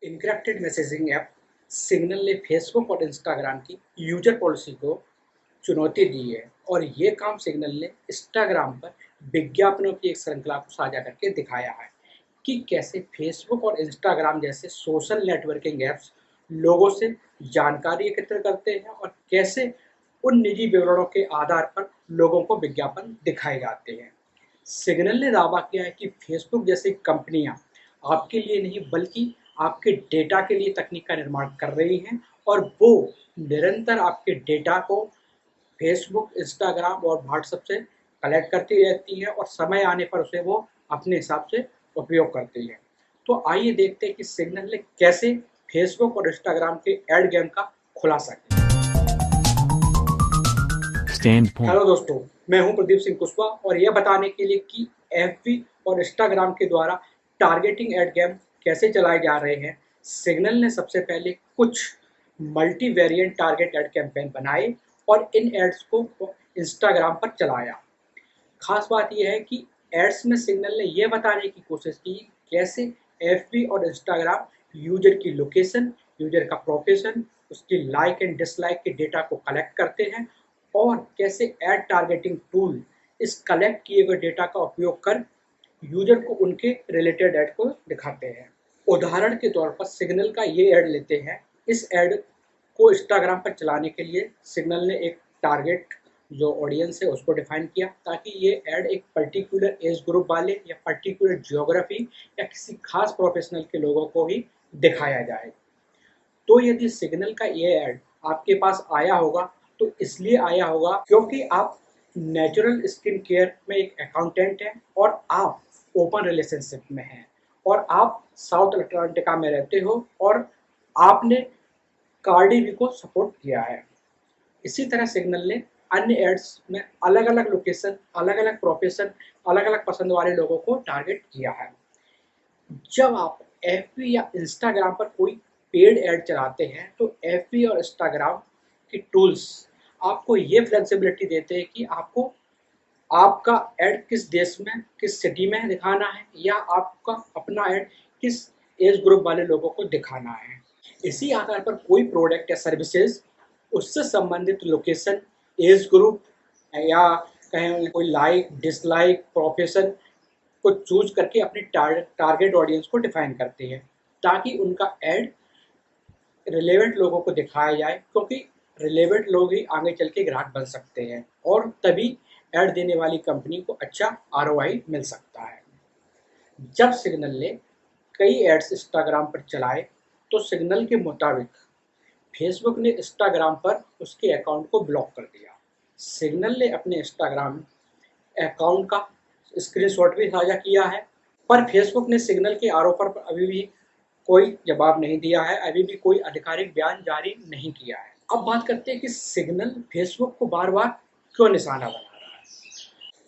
Encrypted messaging app signal ने Facebook और Instagram की यूजर पॉलिसी को चुनौती दी है और ये काम सिग्नल ने इंस्टाग्राम पर विज्ञापनों की एक श्रृंखला को साझा करके दिखाया है कि कैसे फेसबुक और इंस्टाग्राम जैसे सोशल नेटवर्किंग ऐप्स लोगों से जानकारी एकत्र करते हैं और कैसे उन निजी विवरणों के आधार पर लोगों को विज्ञापन दिखाए जाते हैं। सिग्नल ने दावा किया है कि फेसबुक जैसी कंपनियां आपके लिए नहीं बल्कि आपके डेटा के लिए तकनीक का निर्माण कर रही हैं और वो निरंतर आपके डेटा को फेसबुक, इंस्टाग्राम और व्हाट्सएप से कलेक्ट करती रहती है और समय आने पर उसे वो अपने हिसाब से उपयोग करती है। तो आइए देखते हैं कि सिग्नल ने कैसे फेसबुक और इंस्टाग्राम के एड गेम का खुलासा किया। हेलो दोस्तों, मैं हूं प्रदीप सिंह कुशवाहा और यह बताने के लिए कि एफबी और इंस्टाग्राम के द्वारा टारगेटिंग एड गेम कैसे चलाए जा रहे हैं, सिग्नल ने सबसे पहले कुछ multi variant target ad campaign बनाए और इन एड्स को इंस्टाग्राम पर चलाया। खास बात यह है कि एड्स में सिग्नल ने यह बताने की कोशिश की कैसे एफबी और इंस्टाग्राम यूजर की लोकेशन, यूजर का प्रोफेशन, उसकी लाइक एंड डिसलाइक के डेटा को कलेक्ट करते हैं और कैसे एड टारगेटिंग टूल इस कलेक्ट किए गए डेटा का उपयोग कर यूजर को उनके रिलेटेड ऐड को दिखाते हैं। उदाहरण के तौर पर सिग्नल का ये ऐड लेते हैं। इस ऐड को इंस्टाग्राम पर चलाने के लिए सिग्नल ने एक टारगेट जो ऑडियंस है उसको डिफाइन किया ताकि ये ऐड एक पर्टिकुलर एज ग्रुप वाले या पर्टिकुलर जियोग्राफी या किसी खास प्रोफेशनल के लोगों को ही दिखाया जाए। तो यदि सिग्नल का ये ऐड आपके पास आया होगा तो इसलिए आया होगा क्योंकि आप नेचुरल स्किन केयर में एक अकाउंटेंट हैं और आप ओपन रिलेशनशिप में हैं और आप साउथ अटलांटिका में रहते हो और आपने कार्डी बी को सपोर्ट किया है। इसी तरह सिग्नल ने अन्य एड्स में अलग अलग लोकेशन, अलग अलग प्रोफेशन, अलग अलग पसंद वाले लोगों को टारगेट किया है। जब आप एफबी या इंस्टाग्राम पर कोई पेड ऐड चलाते हैं तो एफबी और इंस्टाग्राम की टूल्स आपको ये फ्लेक्सिबिलिटी देते हैं कि आपको आपका ऐड किस देश में, किस सिटी में दिखाना है या आपका अपना ऐड किस एज ग्रुप वाले लोगों को दिखाना है। इसी आधार पर कोई प्रोडक्ट या सर्विसेज उससे संबंधित लोकेशन, एज ग्रुप या कहें कोई लाइक, डिसलाइक, प्रोफेशन को चूज करके अपनी टारगेट ऑडियंस को डिफाइन करती है ताकि उनका ऐड रिलेवेंट लोगों को दिखाया जाए क्योंकि रिलेवेंट लोग ही आगे चल के ग्राहक बन सकते हैं और तभी ऐड देने वाली कंपनी को अच्छा आरओआई मिल सकता है। जब सिग्नल ने कई एड्स इंस्टाग्राम पर चलाए तो सिग्नल के मुताबिक फेसबुक ने इंस्टाग्राम पर उसके अकाउंट को ब्लॉक कर दिया। सिग्नल ने अपने इंस्टाग्राम अकाउंट का स्क्रीनशॉट भी साझा किया है पर फेसबुक ने सिग्नल के आरोपों पर अभी भी कोई जवाब नहीं दिया है, अभी भी कोई आधिकारिक बयान जारी नहीं किया है। अब बात करते हैं कि सिग्नल फेसबुक को बार बार क्यों निशाना बना रहा है।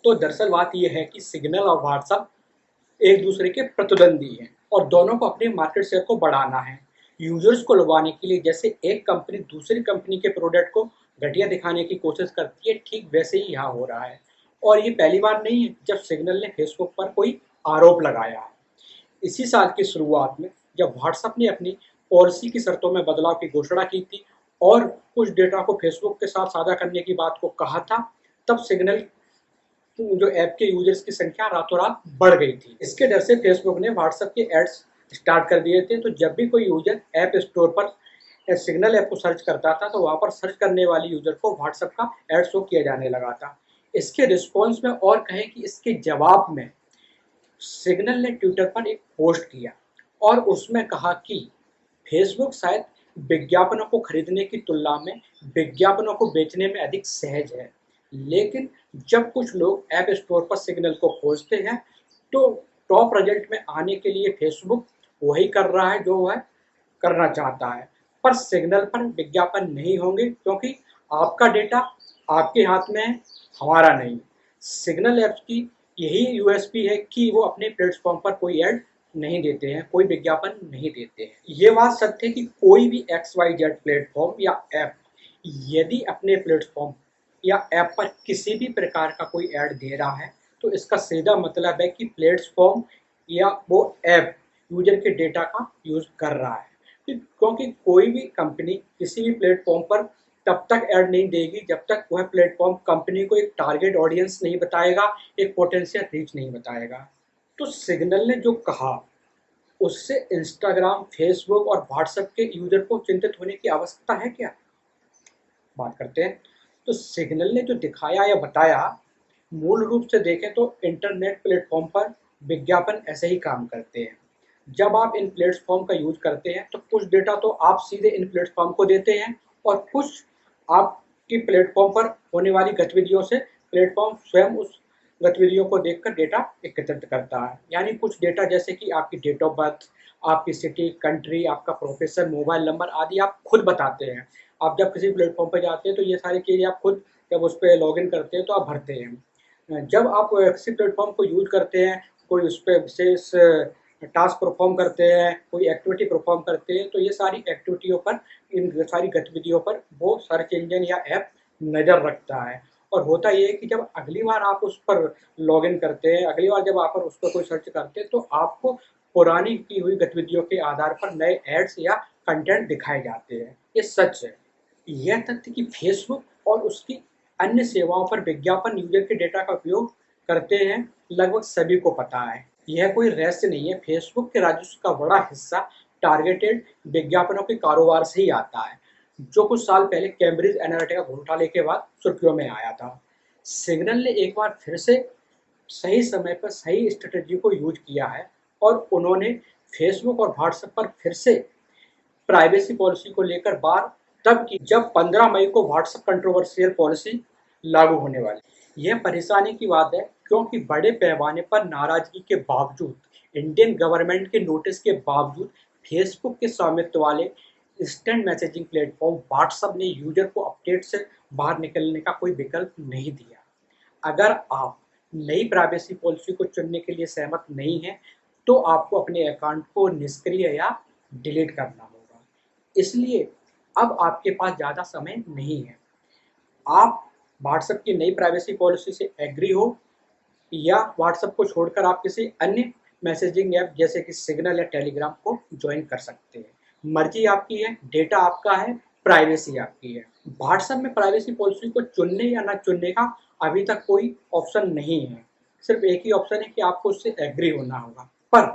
तो दरअसल बात यह है कि सिग्नल और व्हाट्सएप एक दूसरे के प्रतिद्वंदी हैं और दोनों को अपने मार्केट शेयर को बढ़ाना है। यूजर्स को लुभाने के लिए जैसे एक कंपनी दूसरी कंपनी के प्रोडक्ट को घटिया दिखाने की कोशिश करती है, ठीक वैसे ही यहाँ हो रहा है। और ये पहली बार नहीं है जब सिग्नल ने फेसबुक पर कोई आरोप लगाया है। इसी साल की शुरुआत में जब व्हाट्सएप ने अपनी पॉलिसी की शर्तों में बदलाव की घोषणा की थी और कुछ डेटा को फेसबुक के साथ साझा करने की बात को कहा था, तब सिग्नल जो ऐप के यूजर्स की संख्या रातों रात बढ़ गई थी। इसके डर से फेसबुक ने व्हाट्सएप के एड्स स्टार्ट कर दिए थे। तो जब भी कोई यूजर ऐप स्टोर पर सिग्नल ऐप को सर्च करता था तो वहां पर सर्च करने वाले यूजर को व्हाट्सएप का एड शो किया जाने लगा था। इसके रिस्पॉन्स में और कहें कि इसके जवाब में सिग्नल ने ट्विटर पर एक पोस्ट किया और उसमें कहा कि फेसबुक शायद विज्ञापनों को खरीदने की तुलना में विज्ञापनों को बेचने में अधिक सहज है, लेकिन जब कुछ लोग ऐप स्टोर पर सिग्नल को खोजते हैं तो टॉप रिजल्ट में आने के लिए फेसबुक वही कर रहा है जो वह करना चाहता है, पर सिग्नल पर विज्ञापन नहीं होंगे क्योंकि आपका डेटा आपके हाथ में है, हमारा नहीं। सिग्नल ऐप्स की यही यूएसपी है कि वो अपने प्लेटफॉर्म पर कोई ऐड नहीं देते हैं, कोई विज्ञापन नहीं देते हैं। ये बात सत्य है कि कोई भी XYZ प्लेटफॉर्म या ऐप यदि अपने प्लेटफॉर्म या ऐप पर किसी भी प्रकार का कोई ऐड दे रहा है तो इसका सीधा मतलब है कि प्लेटफॉर्म या वो ऐप यूजर के डेटा का यूज कर रहा है। क्योंकि कोई भी कंपनी किसी भी प्लेटफॉर्म पर तब तक ऐड नहीं देगी जब तक वह प्लेटफॉर्म कंपनी को एक टारगेट ऑडियंस नहीं बताएगा, एक पोटेंशियल रीच नहीं बताएगा। तो सिग्नल ने जो कहा उससे इंस्टाग्राम, फेसबुक और व्हाट्सएप के यूजर को चिंतित होने की आवश्यकता है क्या? बात करते हैं। तो सिग्नल ने जो दिखाया या बताया, मूल रूप से देखें तो इंटरनेट प्लेटफॉर्म पर विज्ञापन ऐसे ही काम करते हैं। जब आप इन प्लेटफॉर्म का यूज करते हैं तो कुछ डेटा तो आप सीधे इन प्लेटफॉर्म को देते हैं और कुछ आपकी प्लेटफॉर्म पर होने वाली गतिविधियों से प्लेटफॉर्म स्वयं उस गतिविधियों को देखकर डेटा एकत्रित करता है। यानी कुछ डेटा जैसे कि आपकी डेट ऑफ बर्थ, आपकी सिटी, कंट्री, आपका प्रोफेशन, मोबाइल नंबर आदि आप खुद बताते हैं। आप जब किसी प्लेटफॉर्म पर जाते हैं तो ये सारी चीज़ें आप खुद जब उस पर लॉगिन करते हैं तो आप भरते हैं। जब आप किसी प्लेटफॉर्म को यूज करते हैं, कोई उस पर विशेष टास्क परफॉर्म करते हैं, कोई एक्टिविटी परफॉर्म करते हैं, तो ये सारी एक्टिविटियों पर, इन सारी गतिविधियों पर वो सर्च इंजन या ऐप नज़र रखता है। और होता ये है कि जब अगली बार आप उस पर लॉगिन करते हैं, अगली बार जब आप उस पर कोई सर्च करते हैं तो आपको पुरानी की हुई गतिविधियों के आधार पर नए एड्स या कंटेंट दिखाए जाते हैं। ये सच है। यह तथ्य कि फेसबुक और उसकी अन्य सेवाओं पर विज्ञापन यूजर के डेटा का उपयोग करते हैं, लगभग सभी को पता है। यह कोई रहस्य नहीं है। फेसबुक के राजस्व का बड़ा हिस्सा टारगेटेड विज्ञापनों के कारोबार से ही आता है, जो कुछ साल पहले कैम्ब्रिज एनालिटिका घोटाले के बाद सुर्खियों में आया था। सिग्नल ने एक बार फिर से सही समय पर सही स्ट्रेटजी को यूज किया है और उन्होंने फेसबुक और व्हाट्सएप पर फिर से प्राइवेसी पॉलिसी को लेकर बात तब की जब 15 मई को व्हाट्सएप कंट्रोवर्शियल पॉलिसी लागू होने वाली। यह परेशानी की बात है क्योंकि बड़े पैमाने पर नाराजगी के बावजूद, इंडियन गवर्नमेंट के नोटिस के बावजूद, फेसबुक के स्वामित्व वाले इंस्टेंट मैसेजिंग प्लेटफॉर्म व्हाट्सएप ने यूजर को अपडेट से बाहर निकलने का कोई विकल्प नहीं दिया। अगर आप नई प्राइवेसी पॉलिसी को चुनने के लिए सहमत नहीं हैं, तो आपको अपने अकाउंट को निष्क्रिय या डिलीट करना होगा। इसलिए अब आपके पास ज़्यादा समय नहीं है। आप व्हाट्सएप की नई प्राइवेसी पॉलिसी से एग्री हो या व्हाट्सएप को छोड़कर आप किसी अन्य मैसेजिंग ऐप जैसे कि सिग्नल या टेलीग्राम को ज्वाइन कर सकते हैं। मर्जी आपकी है, डेटा आपका है, प्राइवेसी आपकी है। व्हाट्सएप में प्राइवेसी पॉलिसी को चुनने या ना चुनने का अभी तक कोई ऑप्शन नहीं है। सिर्फ एक ही ऑप्शन है कि आपको उससे एग्री होना होगा। पर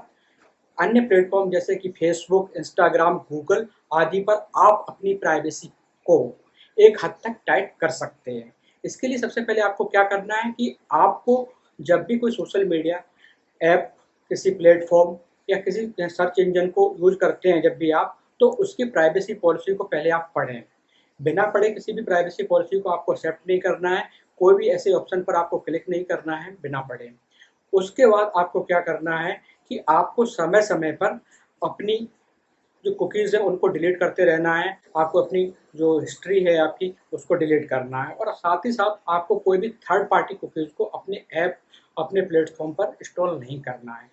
अन्य प्लेटफॉर्म जैसे कि फेसबुक, इंस्टाग्राम, गूगल आदि पर आप अपनी प्राइवेसी को एक हद तक टाइट कर सकते हैं। इसके लिए सबसे पहले आपको क्या करना है कि आपको जब भी कोई सोशल मीडिया ऐप, किसी प्लेटफॉर्म या किसी सर्च इंजन को यूज करते हैं, जब भी आप, तो उसकी प्राइवेसी पॉलिसी को पहले आप पढ़ें। बिना पढ़े किसी भी प्राइवेसी पॉलिसी को आपको एक्सेप्ट नहीं करना है। कोई भी ऐसे ऑप्शन पर आपको क्लिक नहीं करना है बिना पढ़े। उसके बाद आपको क्या करना है कि आपको समय समय पर अपनी जो कुकीज़ हैं उनको डिलीट करते रहना है। आपको अपनी जो हिस्ट्री है आपकी उसको डिलीट करना है और साथ ही साथ आपको कोई भी थर्ड पार्टी कुकीज़ को अपने ऐप, अपने प्लेटफॉर्म पर इंस्टॉल नहीं करना है।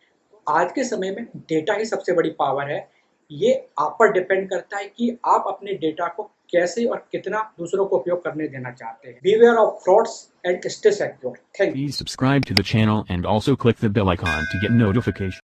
आज के समय में डेटा ही सबसे बड़ी पावर है। ये आप पर डिपेंड करता है कि आप अपने डेटा को कैसे और कितना दूसरों को उपयोग करने देना चाहते हैं। Beware of frauds and stay secure. Thank you. Please subscribe to the channel and also click the bell icon to get notification.